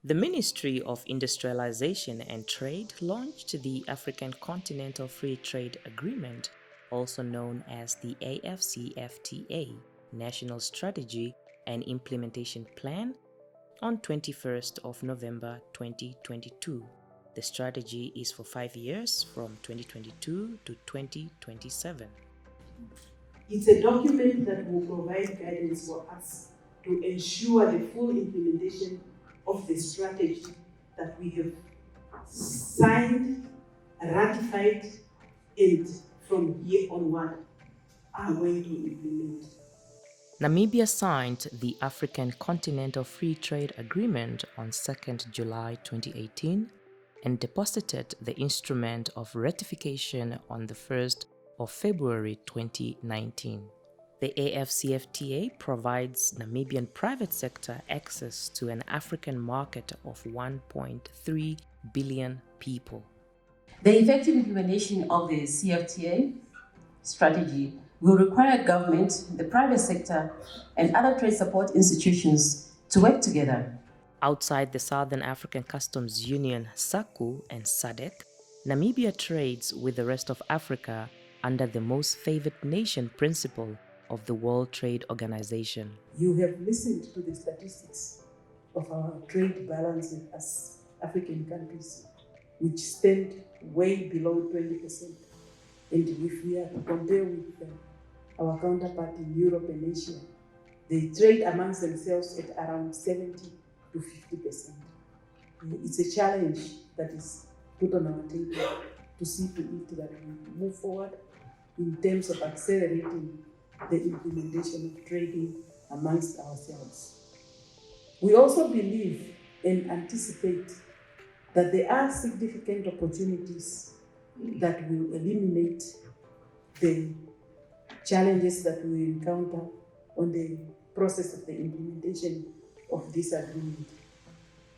The Ministry of Industrialisation and Trade launched the African Continental Free Trade Agreement, also known as the AfCFTA, National Strategy and Implementation Plan, on 21st of November 2022. The strategy is for 5 years from 2022 to 2027. It's a document that will provide guidance for us to ensure the full implementation of the strategy that we have signed, ratified, and from here onward are going to implement. Namibia signed the African Continental Free Trade Agreement on 2nd July 2018 and deposited the instrument of ratification on the 1st of February 2019. The AfCFTA provides Namibian private sector access to an African market of 1.3 billion people. The effective implementation of the CFTA strategy will require government, the private sector, and other trade support institutions to work together. Outside the Southern African Customs Union, SACU and SADC, Namibia trades with the rest of Africa under the most favored nation principle of the World Trade Organization. You have listened to the statistics of our trade balance with us African countries, which stand way below 20%. And if we are to compare with our counterpart in Europe and Asia, they trade amongst themselves at around 70 to 50%. It's a challenge that is put on our table to see to it that we move forward in terms of accelerating the implementation of trading amongst ourselves. We also believe and anticipate that there are significant opportunities that will eliminate the challenges that we encounter on the process of the implementation of this agreement.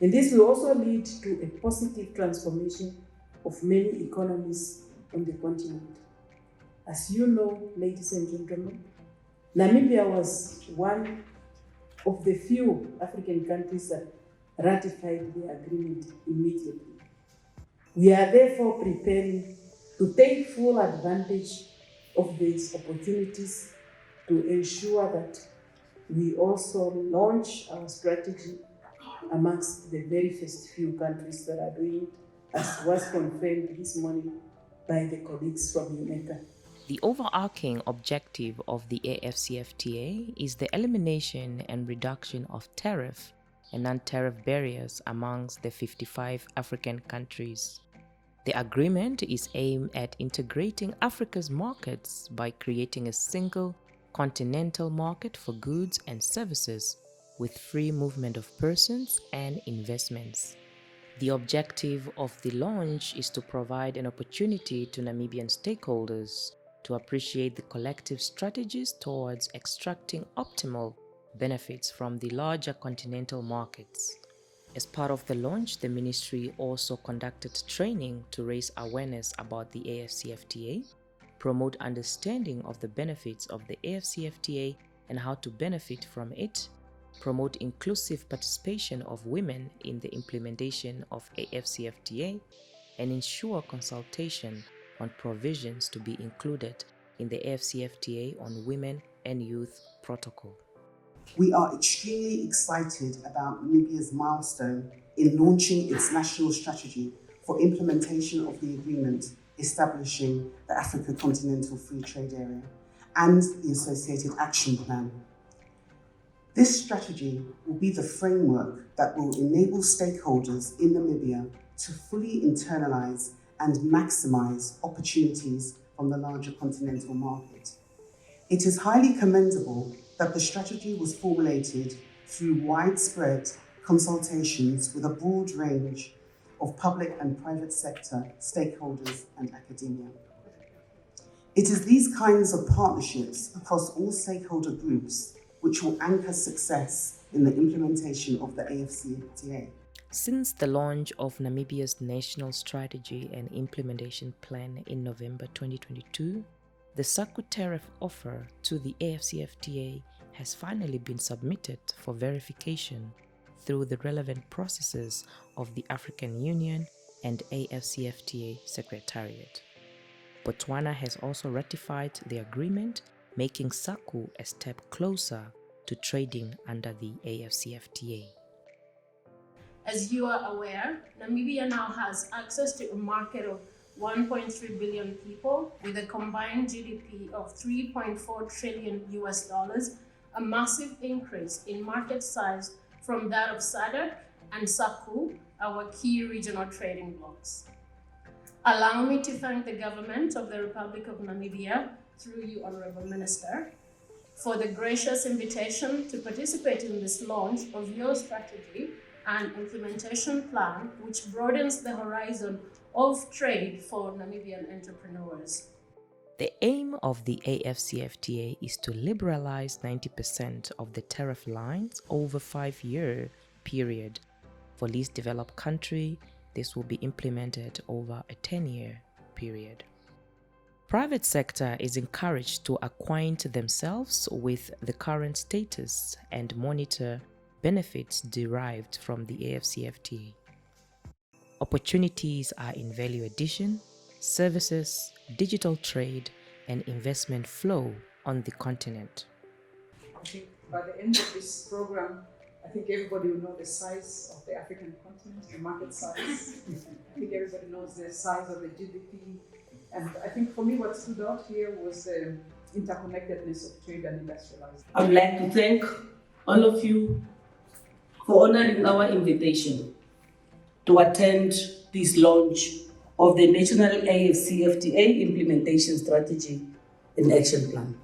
And this will also lead to a positive transformation of many economies on the continent. As you know, ladies and gentlemen, Namibia was one of the few African countries that ratified the agreement immediately. We are therefore preparing to take full advantage of these opportunities to ensure that we also launch our strategy amongst the very first few countries that are doing it, as was confirmed this morning by the colleagues from UNECA. The overarching objective of the AfCFTA is the elimination and reduction of tariff and non-tariff barriers amongst the 55 African countries. The agreement is aimed at integrating Africa's markets by creating a single continental market for goods and services with free movement of persons and investments. The objective of the launch is to provide an opportunity to Namibian stakeholders to appreciate the collective strategies towards extracting optimal benefits from the larger continental markets. As part of the launch, the ministry also conducted training to raise awareness about the AfCFTA, promote understanding of the benefits of the AfCFTA and how to benefit from it, promote inclusive participation of women in the implementation of AfCFTA, and ensure consultation on provisions to be included in the AfCFTA on Women and Youth Protocol. We are extremely excited about Namibia's milestone in launching its national strategy for implementation of the agreement establishing the Africa Continental Free Trade Area and the associated action plan. This strategy will be the framework that will enable stakeholders in Namibia to fully internalize and maximize opportunities from the larger continental market. It is highly commendable that the strategy was formulated through widespread consultations with a broad range of public and private sector stakeholders and academia. It is these kinds of partnerships across all stakeholder groups which will anchor success in the implementation of the AfCFTA. Since the launch of Namibia's National Strategy and Implementation Plan in November 2022, the SACU tariff offer to the AfCFTA has finally been submitted for verification through the relevant processes of the African Union and AfCFTA Secretariat. Botswana has also ratified the agreement, making SACU a step closer to trading under the AfCFTA. As you are aware, Namibia now has access to a market of 1.3 billion people with a combined GDP of $3.4 trillion, a massive increase in market size from that of SADC and SACU, our key regional trading blocs. Allow me to thank the government of the Republic of Namibia, through you, Honorable Minister, for the gracious invitation to participate in this launch of your strategy and implementation plan, which broadens the horizon of trade for Namibian entrepreneurs. The aim of the AfCFTA is to liberalize 90% of the tariff lines over a 5-year period. For least developed country, this will be implemented over a 10-year period. Private sector is encouraged to acquaint themselves with the current status and monitor benefits derived from the AfCFTA. Opportunities are in value addition, services, digital trade, and investment flow on the continent. I think by the end of this program, I think everybody will know the size of the African continent, the market size. I think everybody knows the size of the GDP. And I think for me what stood out here was the interconnectedness of trade and industrialization. I would like to thank all of you for honoring our invitation to attend this launch of the National AfCFTA Implementation Strategy and Action Plan.